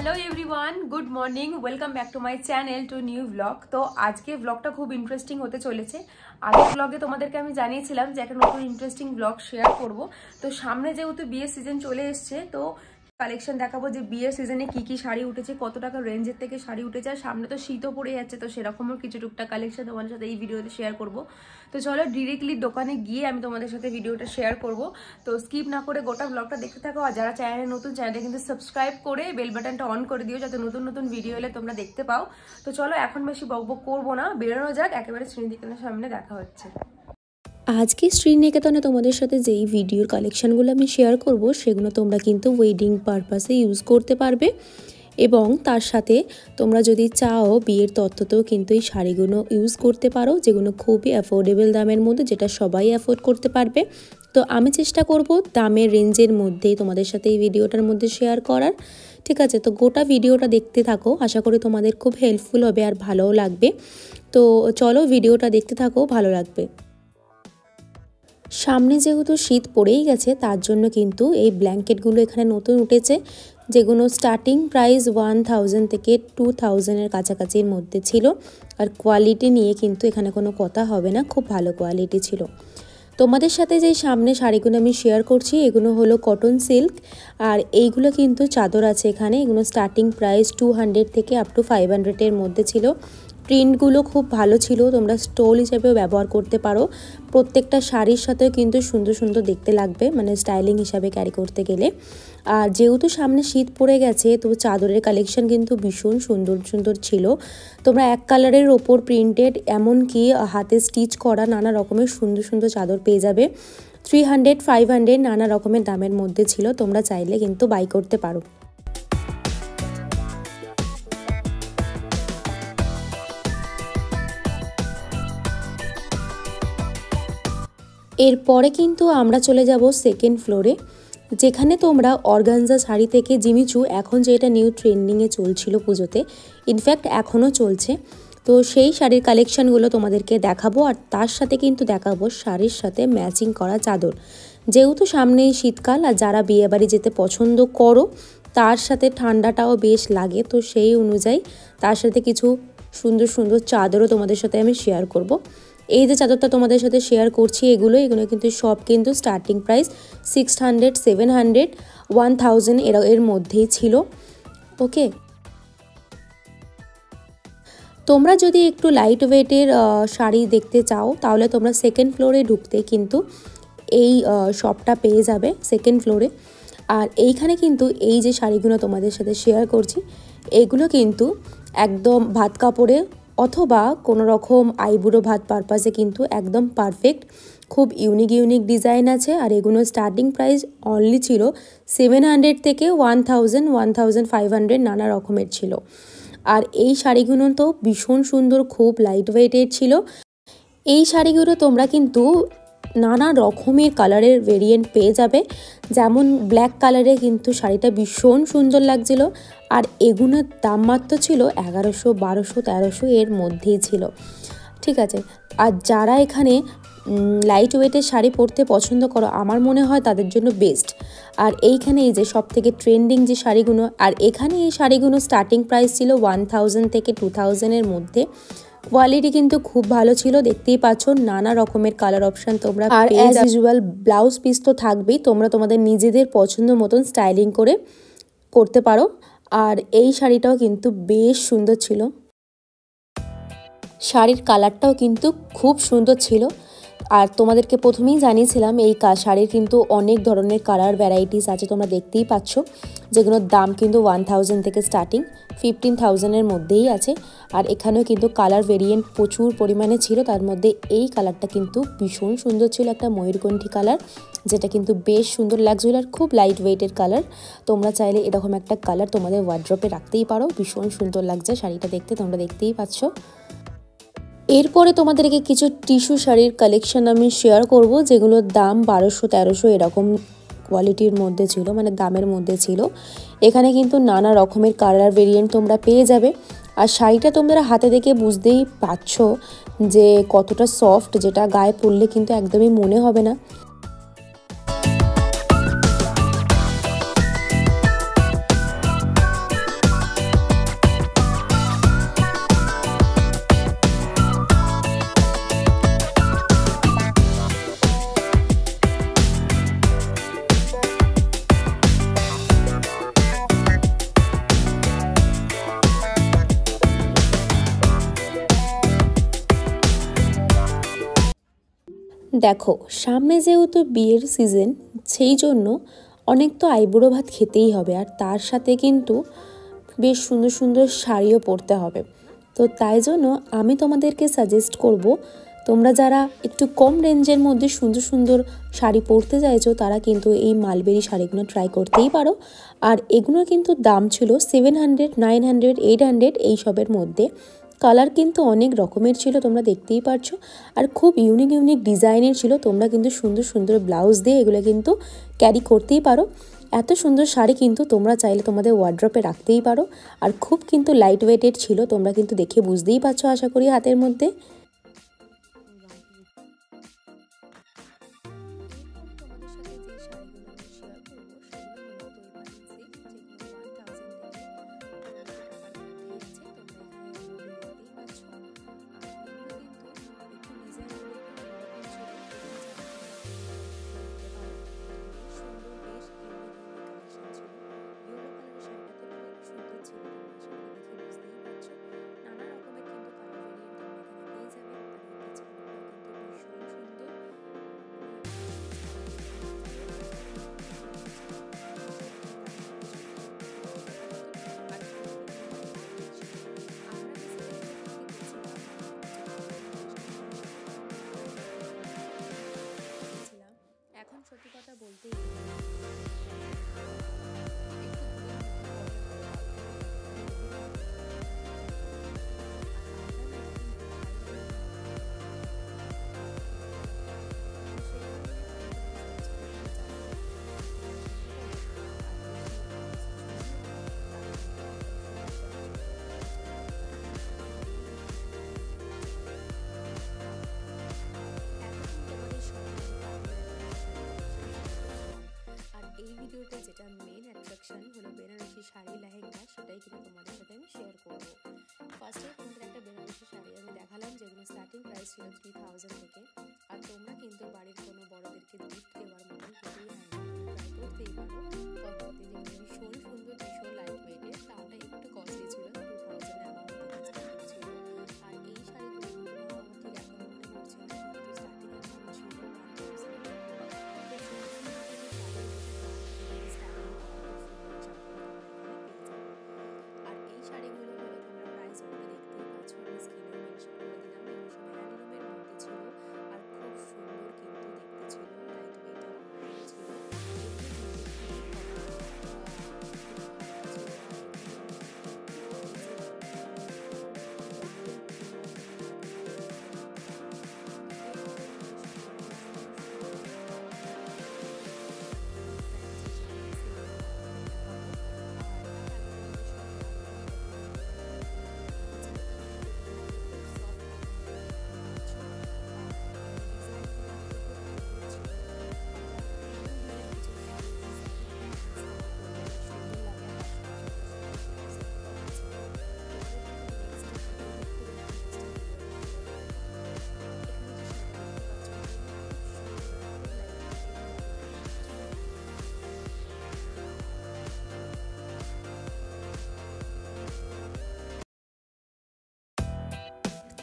Hello everyone, good morning, welcome back to my channel to new blog. তো আজকে ব্লগটা খুব ইন্টারেস্টিং হতে চলেছে। আগের ব্লগে তোমাদেরকে আমি জানিয়েছিলাম যে একটা নতুন ইন্টারেস্টিং ব্লগ শেয়ার করব। তো সামনে যেহেতু বিয়ের সিজন চলে এসছে, তো কালেকশন দেখাবো যে বিয়ের সিজনে কি কি শাড়ি উঠেছে, কত টাকা রেঞ্জের থেকে শাড়ি উঠেছে। আর সামনে তো শীতও পড়ে যাচ্ছে, তো সেরকমও কিছু টুকটাক কালেকশন তোমাদের সাথে এই ভিডিওতে শেয়ার করব। তো চলো ডিরেক্টলি দোকানে গিয়ে আমি তোমাদের সাথে ভিডিওটা শেয়ার করব। তো স্কিপ না করে গোটা ব্লগটা দেখতে থাকো। আর যারা চ্যানেলে নতুন, চ্যানেলটা কিন্তু সাবস্ক্রাইব করে বেল বাটনটা অন করে দিও, যাতে নতুন নতুন ভিডিও এলে তোমরা দেখতে পাও। তো চলো এখন বেশি বকবক করবো না, বেরোনো যাক, একেবারে শ্রীনিকেতনের সামনে দেখা হচ্ছে। আজকে শ্রীনিকেতনে তোমাদের সাথে যেই ভিডিওর কালেকশানগুলো আমি শেয়ার করব, সেগুলো তোমরা কিন্তু ওয়েডিং পারপাসে ইউজ করতে পারবে। এবং তার সাথে তোমরা যদি চাও বিয়ের তত্ত্বতেও কিন্তু এই শাড়িগুলো ইউজ করতে পারো, যেগুলো খুবই অ্যাফোর্ডেবল দামের মধ্যে, যেটা সবাই অ্যাফোর্ড করতে পারবে। তো আমি চেষ্টা করব দামের রেঞ্জের মধ্যেই তোমাদের সাথে এই ভিডিওটার মধ্যে শেয়ার করার। ঠিক আছে, তো গোটা ভিডিওটা দেখতে থাকো, আশা করি তোমাদের খুব হেল্পফুল হবে আর ভালোও লাগবে। তো চলো ভিডিওটা দেখতে থাকো, ভালো লাগবে। সামনে যেহেতু শীত পড়েই গেছে, তার জন্য কিন্তু এই ব্ল্যাঙ্কেটগুলো এখানে নতুন উঠেছে, যেগুলো স্টার্টিং প্রাইস 1000 থেকে 2000-এর কাছাকাছির মধ্যে ছিল। আর কোয়ালিটি নিয়ে কিন্তু এখানে কোনো কথা হবে না, খুব ভালো কোয়ালিটি ছিল। তোমাদের সাথে যেই সামনে শাড়িগুলো আমি শেয়ার করছি, এগুলো হলো কটন সিল্ক। আর এইগুলো কিন্তু চাদর আছে এখানে, এগুলো স্টার্টিং প্রাইস 200 থেকে আপ টু 500-এর মধ্যে ছিল। প্রিন্টগুলো খুব ভালো ছিল, তোমরা স্টোল হিসেবেও ব্যবহার করতে পারো। প্রত্যেকটা শাড়ির সাথেও কিন্তু সুন্দর সুন্দর দেখতে লাগবে, মানে স্টাইলিং হিসাবে ক্যারি করতে গেলে। আর যেহেতু সামনে শীত পড়ে গেছে, তো চাদরের কালেকশন কিন্তু ভীষণ সুন্দর সুন্দর ছিল। তোমরা এক কালারের ওপর প্রিন্টেড, এমনকি হাতে স্টিচ করা নানা রকমের সুন্দর সুন্দর চাদর পেয়ে যাবে। 300-500 নানা রকমের দামের মধ্যে ছিল, তোমরা চাইলে কিন্তু বাই করতে পারো। এরপরে কিন্তু আমরা চলে যাব সেকেন্ড ফ্লোরে, যেখানে তোমরা অর্গানজা শাড়ি থেকে জিমিচু, এখন যেটা নিউ ট্রেন্ডিংয়ে চলছিল পুজোতে, ইনফ্যাক্ট এখনও চলছে, তো সেই শাড়ির কালেকশানগুলো তোমাদেরকে দেখাবো। আর তার সাথে কিন্তু দেখাবো শাড়ির সাথে ম্যাচিং করা চাদর। যেহেতু সামনেই শীতকাল, আর যারা বিয়েবাড়ি যেতে পছন্দ করো, তার সাথে ঠান্ডাটাও বেশ লাগে, তো সেই অনুযায়ী তার সাথে কিছু সুন্দর সুন্দর চাদরও তোমাদের সাথে আমি শেয়ার করব। এই যে চাদরটা তোমাদের সাথে শেয়ার করছি, এগুলো কিন্তু সব কিন্তু স্টার্টিং প্রাইস 600, 700, 1000 এর মধ্যেই ছিল। ওকে, তোমরা যদি একটু লাইট ওয়েটের শাড়ি দেখতে চাও, তাহলে তোমরা সেকেন্ড ফ্লোরে ঢুকতে কিন্তু এই শপটা পেয়ে যাবে সেকেন্ড ফ্লোরে। আর এইখানে কিন্তু এই যে শাড়িগুলো তোমাদের সাথে শেয়ার করছি, এগুলো কিন্তু একদম ভাত কাপড়ে অথবা কোনো রকম আইবুড়ো ভাত পারপাসে কিন্তু একদম পারফেক্ট। খুব ইউনিক ইউনিক ডিজাইন আছে। আর এগুলো স্টার্টিং প্রাইস অনলি ছিল 700 থেকে 1000, 1500 নানা রকমের ছিল। আর এই শাড়িগুলো তো ভীষণ সুন্দর, খুব লাইট ওয়েটের ছিল। এই শাড়িগুলো তোমরা কিন্তু নানা রকমের কালারের ভেরিয়েন্ট পেয়ে যাবে। যেমন ব্ল্যাক কালারে কিন্তু শাড়িটা ভীষণ সুন্দর লাগছিল। আর এগুলোর দাম মাত্র ছিল 1100, 1200, 1300 এর মধ্যেই ছিল। ঠিক আছে, আর যারা এখানে লাইট ওয়েটের শাড়ি পরতে পছন্দ করো, আমার মনে হয় তাদের জন্য বেস্ট। আর এইখানে এই যে সব থেকে ট্রেন্ডিং যে শাড়িগুলো, আর এখানে এই শাড়িগুলো স্টার্টিং প্রাইস ছিল 1000 থেকে 2000-এর মধ্যে। কোয়ালিটি কিন্তু খুব ভালো ছিল, দেখতেই পাচ্ছ নানা রকমের কালার অপশান তোমরা। আর অ্যাজ ইউজুয়াল ব্লাউজ পিস তো থাকবেই, তোমরা তোমাদের নিজেদের পছন্দ মতন স্টাইলিং করে করতে পারো। আর এই শাড়িটাও কিন্তু বেশ সুন্দর ছিল, শাড়ির কালারটাও কিন্তু খুব সুন্দর ছিল। আর তোমাদেরকে প্রথমেই জানিয়েছিলাম এই শাড়ির কিন্তু অনেক ধরনের কালার ভ্যারাইটিস আছে, তোমরা দেখতেই পাচ্ছ, যেগুলোর দাম কিন্তু 1000 থেকে স্টার্টিং 15,000-এর মধ্যেই আছে। আর এখানেও কিন্তু কালার ভেরিয়েন্ট প্রচুর পরিমাণে ছিল, তার মধ্যে এই কালারটা কিন্তু ভীষণ সুন্দর ছিল, একটা ময়ূরকণ্ঠী কালার, যেটা কিন্তু বেশ সুন্দর লাগছিল। আর খুব লাইট ওয়েটের কালার, তোমরা চাইলে এরকম একটা কালার তোমাদের ওয়ার্ড্রপে রাখতেই পারো, ভীষণ সুন্দর লাগছে শাড়িটা দেখতে, তোমরা দেখতেই পাচ্ছ। এরপরে তোমাদেরকে কিছু টিস্যু শাড়ির কালেকশন আমি শেয়ার করব, যেগুলোর দাম 1200-1300 এরকম কোয়ালিটির মধ্যে ছিল, মানে দামের মধ্যে ছিল। এখানে কিন্তু নানা রকমের কালার ভেরিয়েন্ট তোমরা পেয়ে যাবে। আর শাড়িটা তোমরা হাতে দেখে বুঝতেই পারছো যে কতটা সফট, যেটা গায়ে পরলে কিন্তু একদমই মনে হবে না। দেখো সামনে যেহেতু বিয়ের সিজন, সেই জন্য অনেক তো আইবুড়ো ভাত খেতেই হবে, আর তার সাথে কিন্তু বেশ সুন্দর সুন্দর শাড়িও পরতে হবে। তো তাই জন্য আমি তোমাদেরকে সাজেস্ট করব, তোমরা যারা একটু কম রেঞ্জের মধ্যে সুন্দর সুন্দর শাড়ি পরতে চাইছো তারা কিন্তু এই মালবেরি শাড়িগুলো ট্রাই করতেই পারো। আর এগুলোর কিন্তু দাম ছিল 700, 900, 800 এইসবের মধ্যে। কালার কিন্তু অনেক রকমের ছিল, তোমরা দেখতেই পারছো, আর খুব ইউনিক ইউনিক ডিজাইনের ছিল। তোমরা কিন্তু সুন্দর সুন্দর ব্লাউজ দিয়ে এগুলো কিন্তু ক্যারি করতেই পারো। এত সুন্দর শাড়ি কিন্তু তোমরা চাইলে তোমাদের ওয়ার্ড্রপে রাখতেই পারো। আর খুব কিন্তু লাইট ওয়েটেড ছিল, তোমরা কিন্তু দেখে বুঝতেই পারছো আশা করি হাতের মধ্যে। সত্যি কথা বলতে ভিডিওতে যেটা মেন অ্যাট্রাকশন হলো বেনারসি শাড়ি লেহেঙ্গা, সেটাই কিন্তু তোমাদের সাথে আমি শেয়ার করবো। ফার্স্টে তোমাদের একটা বেনারসি শাড়ি আমি দেখালাম, যেগুলো স্টার্টিং প্রাইস ছিল 3000 থেকে। আর তোমরা কিন্তু বাড়ির কোনো বড়দেরকে গিফট দেওয়ার মতন খুবই ট্রাই করতেই পারো। পদ্ধতি যেগুলো ভীষণ সুন্দর, ভীষণ লাইট ওয়েটের, দামটা একটু কস্টলি ছিল, 2000 অ্যামাউন্ট থেকে স্টার্টিং ছিল। আর এই শাড়িগুলো কিন্তু আমার ঠিক এখন মনে পড়ছে না, কিন্তু স্টার্টিং অ্যামাউন্ট ছিল 1000। শাড়িগুলো হলো তোমরা প্রাইস বলে দেখতেই পাচ্ছ, আমি স্ক্রিনে মেনশন করে দিলাম। এগুলো সব হ্যান্ডলুমের মধ্যে ছিল আর খুব সুন্দর কিন্তু দেখতে ছিল, লাইট ওয়েটের ছিল।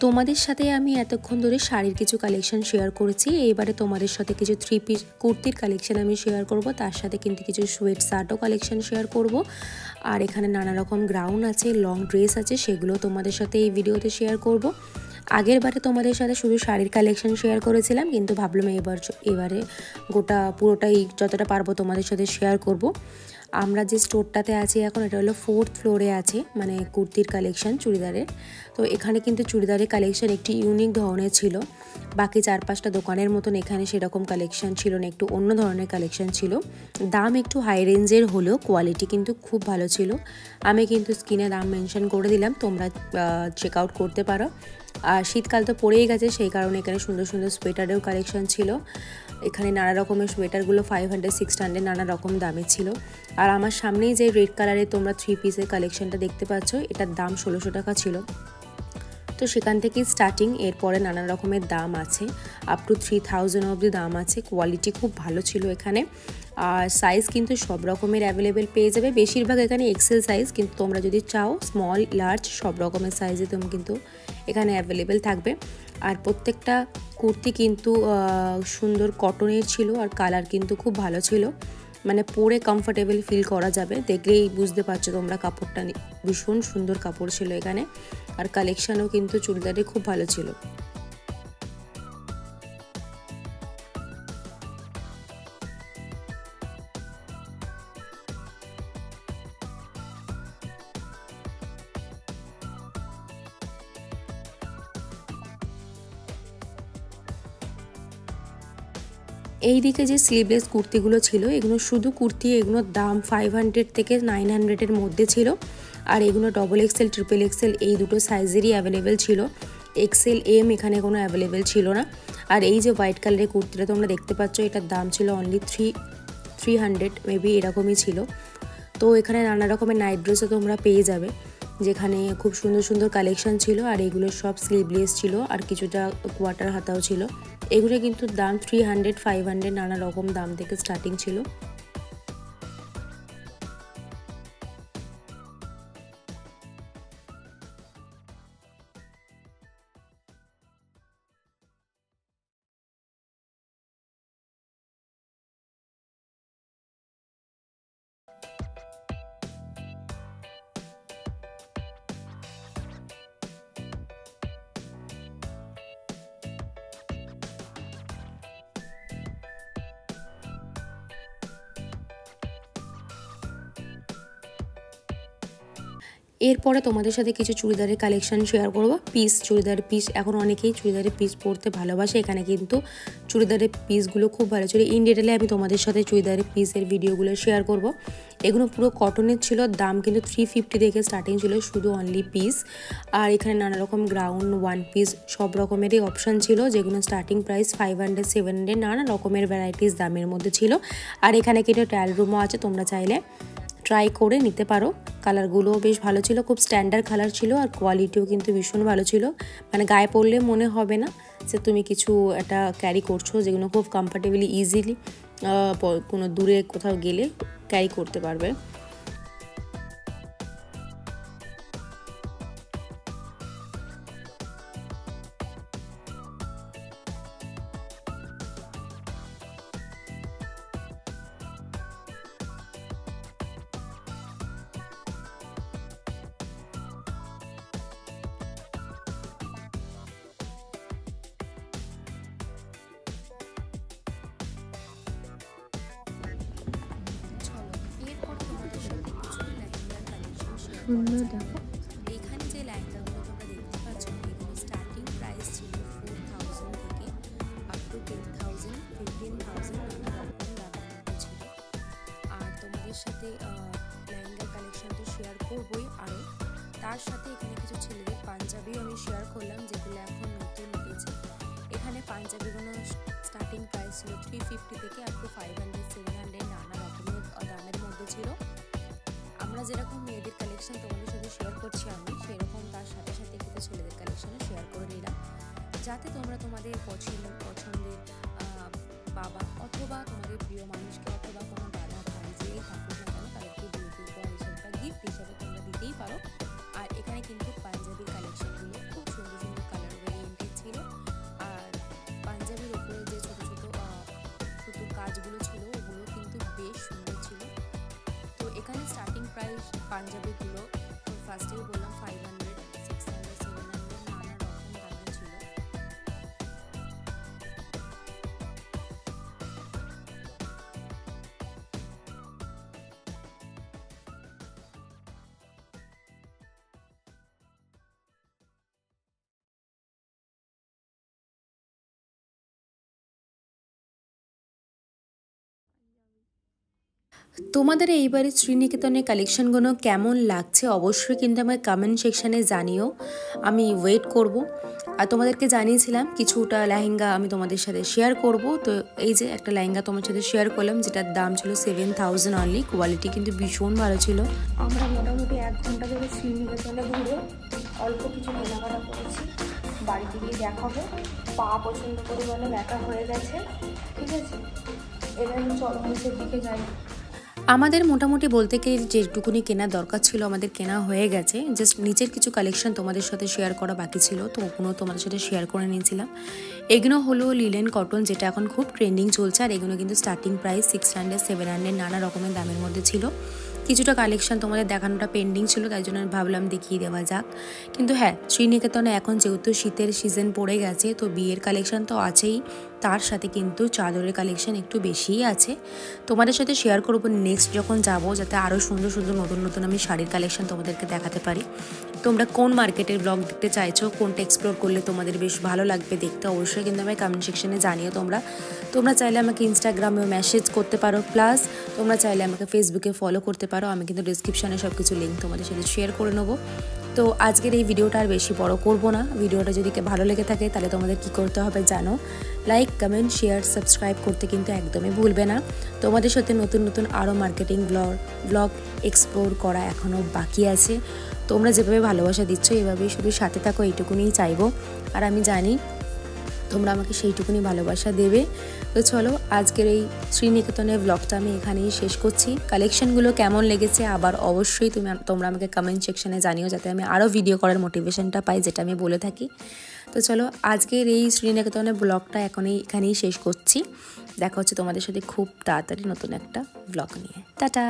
তোমাদের সাথে আমি এতক্ষণ ধরে শাড়ির কিছু কালেকশন শেয়ার করেছি, এইবারে তোমাদের সাথে কিছু 3 পিস কুর্তির কালেকশন আমি শেয়ার করব, তার সাথে কিন্তু কিছু সোয়েট শার্টও কালেকশন শেয়ার করব। আর এখানে নানা রকম গ্রাউন আছে, লং ড্রেস আছে, সেগুলো তোমাদের সাথে এই ভিডিওতে শেয়ার করব। আগের বারে তোমাদের সাথে শুধু শাড়ির কালেকশন শেয়ার করেছিলাম, কিন্তু ভাবলাম এবারে গোটা পুরোটাই যতটা পারবো তোমাদের সাথে শেয়ার করব। আমরা যে স্টোরটাতে আছি এখন, এটা হলো 4th ফ্লোরে আছে, মানে কুর্তির কালেকশন চুড়িদারের। তো এখানে কিন্তু চুড়িদারের কালেকশন একটি ইউনিক ধরনের ছিল, বাকি 4-5টা দোকানের মতন এখানে সেরকম কালেকশন ছিল না, একটু অন্য ধরনের কালেকশন ছিল। দাম একটু হাই রেঞ্জের হলেও কোয়ালিটি কিন্তু খুব ভালো ছিল। আমি কিন্তু স্ক্রিনে দাম মেনশন করে দিলাম, তোমরা চেক আউট করতে পারো। আর শীতকাল তো পড়েই গেছে, সেই কারণে এখানে সুন্দর সুন্দর সোয়েটারেও কালেকশন ছিল। এখানে নানা রকমের সোয়েটারগুলো 500-600 নানা রকম দামে ছিল। আর আমার সামনেই যে রেড কালারের তোমরা 3 পিসের কালেকশনটা দেখতে পাচ্ছ, এটার দাম 1600 টাকা ছিল। তো সেখান থেকেই স্টার্টিং। এরপরে নানা রকমের দাম আছে, আপ টু 3000 অবধি দাম আছে। কোয়ালিটি খুব ভালো ছিল এখানে। আর সাইজ কিন্তু সব রকমের অ্যাভেলেবেল পেয়ে যাবে, বেশিরভাগ এখানে এক্সেল সাইজ, কিন্তু তোমরা যদি চাও স্মল লার্জ সব রকমের সাইজে তুমি কিন্তু এখানে অ্যাভেলেবেল থাকবে। আর প্রত্যেকটা কুর্তি কিন্তু সুন্দর কটনের ছিল, আর কালার কিন্তু খুব ভালো ছিল, মানে পরে কমফোর্টেবল ফিল করা যাবে। দেখলেই বুঝতে পারছো তোমরা, কাপড়টা ভীষণ সুন্দর কাপড় ছিল এখানে। আর কালেকশানও কিন্তু চুড়িদারে খুব ভালো ছিল। এই দিকে যে স্লিভলেস কুর্তিগুলো ছিল, এগুলো শুধু কুর্তি, এগুলোর দাম 500 থেকে 900-এর মধ্যে ছিল। আর এগুলো ডবল এক্সেল, ট্রিপল এক্সেল এই দুটো সাইজেরই অ্যাভেলেবেল ছিল। এক্সেল এম এখানে কোনো অ্যাভেলেবেল ছিল না। আর এই যে হোয়াইট কালারের কুর্তিটা তোমরা দেখতে পাচ্ছ, এটার দাম ছিল অনলি 300 মেবি, এরকমই ছিল। তো এখানে নানা রকমের নাইট ড্রেসও তোমরা পেয়ে যাবে, যেখানে খুব সুন্দর সুন্দর কালেকশন ছিল। আর এগুলো সব স্লিভলেস ছিল, আর কিছুটা কোয়ার্টার হাতাও ছিল। এগুলো কিন্তু দাম 300, 500 নানা রকম দাম থেকে স্টার্টিং ছিল। এরপরে তোমাদের সাথে কিছু চুড়িদারের কালেকশন শেয়ার করবো। চুড়িদারের পিস, এখন অনেকেই চুড়িদারের পিস পরতে ভালোবাসে। এখানে কিন্তু চুড়িদারের পিসগুলো খুব ভালো ছিল। ইন ডিটেলে আমি তোমাদের সাথে চুড়িদারের পিসের ভিডিওগুলো শেয়ার করব। এগুলো পুরো কটনের ছিল, দাম কিন্তু 350 থেকে স্টার্টিং ছিল, শুধু অনলি পিস। আর এখানে নানা রকম গ্রাউন্ড, ওয়ান পিস সব রকমেরই অপশান ছিল, যেগুলো স্টার্টিং প্রাইস 500, 700 নানা রকমের ভ্যারাইটিস দামের মধ্যে ছিল। আর এখানে কিন্তু ট্রায়াল রুমও আছে, তোমরা চাইলে ট্রাই করে নিতে পারো। কালারগুলোও বেশ ভালো ছিল, খুব স্ট্যান্ডার্ড কালার ছিল। আর কোয়ালিটিও কিন্তু ভীষণ ভালো ছিল, মানে গায়ে পরলে মনে হবে না যে তুমি কিছু একটা ক্যারি করছো, যেগুলো খুব কমফর্টেবলি ইজিলি কোনো দূরে কোথাও গেলে ক্যারি করতে পারবে। এখানে যে লেহেঙ্গাগুলো তোমরা দেখতে পাচ্ছ, এগুলো স্টার্টিং প্রাইস ছিল 4000 থেকে আপ টু 10,000, 15,000 নানা রকম দামের মধ্যে ছিল। আর তোমাদের সাথে লেহেঙ্গার কালেকশন তো শেয়ার করবোই, আরও তার সাথে এখানে কিছু ছেলেদের পাঞ্জাবিও আমি শেয়ার করলাম, যেগুলো এখন নতুন উঠেছে। এখানে পাঞ্জাবিগুলো স্টার্টিং প্রাইস ছিল 350 থেকে আপ টু 500, 700 নানা রকমের দামের মধ্যে ছিল। আমরা যেরকম মেয়েদের কালেকশন তোমাদের সাথে শেয়ার করছি আমি, সেরকম তার সাথে সাথে কিছু ছেলেদের কালেকশনও শেয়ার করে নিলাম, যাতে তোমরা তোমাদের পছন্দের বাবা অথবা তোমাদের প্রিয় মানুষকে অথবা কোনো দাদা ভাই যেই থাকুক না কেন, তাদেরকে বিউটি উপহার হিসেবে বা গিফট হিসেবে তোমরা দিতেই পারো। আর এখানে কিন্তু পাঞ্জাবির কালেকশনগুলো খুব সুন্দর সুন্দর কালার ভেরিয়েন্টের ছিল। আর পাঞ্জাবির ওপরে যে ছোটো ছোটো সুতোর কাজগুলো ছিল, ওগুলো কিন্তু বেশ সুন্দর ছিল। তো এখানে স্টার্টিং প্রাইস পাঞ্জাবিগুলো ফার্স্টেই বললাম 500, 600, 700 নানা রকম দামের ছিল। তোমাদের এইবারে শ্রীনিকেতনের কালেকশনগুলো কেমন লাগছে অবশ্যই কিন্তু আমার কমেন্ট সেকশানে জানিও, আমি ওয়েট করব। আর তোমাদেরকে জানিয়েছিলাম কিছুটা লেহেঙ্গা আমি তোমাদের সাথে শেয়ার করব। তো এই যে একটা লেহেঙ্গা তোমার সাথে শেয়ার করলাম, যেটার দাম ছিল 7000 অনলি। কোয়ালিটি কিন্তু ভীষণ ভালো ছিল। আমরা মোটামুটি 1 ঘন্টা ধরে শ্রীনিকেতনে ঘুরে অল্প কিছু কেনাকাটা করেছি, বাড়িতে গিয়ে দেখাবো। পা প্রচণ্ড পরিমাণে ব্যথা হয়ে গেছে, ঠিক আছে। এবার চলো নিচের দিকে যাই। আমাদের মোটামুটি বলতে গেলে যেটুকুনি কেনার দরকার ছিল আমাদের কেনা হয়ে গেছে। জাস্ট নিচের কিছু কালেকশন তোমাদের সাথে শেয়ার করা বাকি ছিল, তো ওগুলো তোমাদের সাথে শেয়ার করে নিয়েছিলাম। এগুলো হলো লিলেন কটন, যেটা এখন খুব ট্রেন্ডিং চলছে। আর এগুলো কিন্তু স্টার্টিং প্রাইস 600, 700 নানা রকমের দামের মধ্যে ছিল। কিছুটা কালেকশন তোমাদের দেখানোটা পেন্ডিং ছিল, তাই জন্য ভাবলাম দেখিয়ে দেওয়া যাক। কিন্তু হ্যাঁ, শ্রীনিকেতনে এখন যেহেতু শীতের সিজন পড়ে গেছে, তো বিয়ের কালেকশন তো আছেই, তার সাথে কিন্তু চাদরের কালেকশন একটু বেশিই আছে। তোমাদের সাথে শেয়ার করবো নেক্সট যখন যাবো, যাতে আরও সুন্দর সুন্দর নতুন নতুন আমি শাড়ির কালেকশন তোমাদেরকে দেখাতে পারি। তোমরা কোন মার্কেটের ব্লগ দেখতে চাইছো, কোনটা এক্সপ্লোর করলে তোমাদের বেশ ভালো লাগবে দেখতে, অবশ্যই কিন্তু আমাকে কমেন্ট সেকশনে জানিও। তোমরা চাইলে আমাকে ইনস্টাগ্রামেও মেসেজ করতে পারো, প্লাস তোমরা চাইলে আমাকে ফেসবুকে ফলো করতে পারো। আমি কিন্তু ডিসক্রিপশনে সব কিছু লিঙ্ক তোমাদের সাথে শেয়ার করে নেবো। তো আজকের এই ভিডিওটা আর বেশি বড় করব না। ভিডিওটা যদি ভালো লেগে থাকে তাহলে তোমাদের কি করতে হবে জানো, লাইক, কমেন্ট, শেয়ার, সাবস্ক্রাইব করতে কিন্তু একদমই ভুলবে না। তোমাদের সাথে নতুন নতুন আরও মার্কেটিং ব্লগ এক্সপ্লোর করা এখনও বাকি আছে। তোমরা যেভাবে ভালোবাসা দিচ্ছ এভাবেই শুধু সাথে থাকো, এইটুকুনিই চাইবো। আর আমি জানি তোমরা আমাকে সেইটুকুনি ভালোবাসা দেবে। তো চলো, আজকের এই শ্রীনিকেতনের ব্লগটা আমি এখানেই শেষ করছি। কালেকশনগুলো কেমন লেগেছে আবার অবশ্যই তোমরা আমাকে কমেন্ট সেকশনে জানিও, যাতে আমি আরও ভিডিও করার মোটিভেশনটা পাই, যেটা আমি বলে থাকি। তো চলো, আজকের এই শ্রীনিকেতনের ব্লগটা এখানেই শেষ করছি। দেখা হচ্ছে তোমাদের সাথে খুব তাড়াতাড়ি নতুন একটা ব্লগ নিয়ে। টাটা।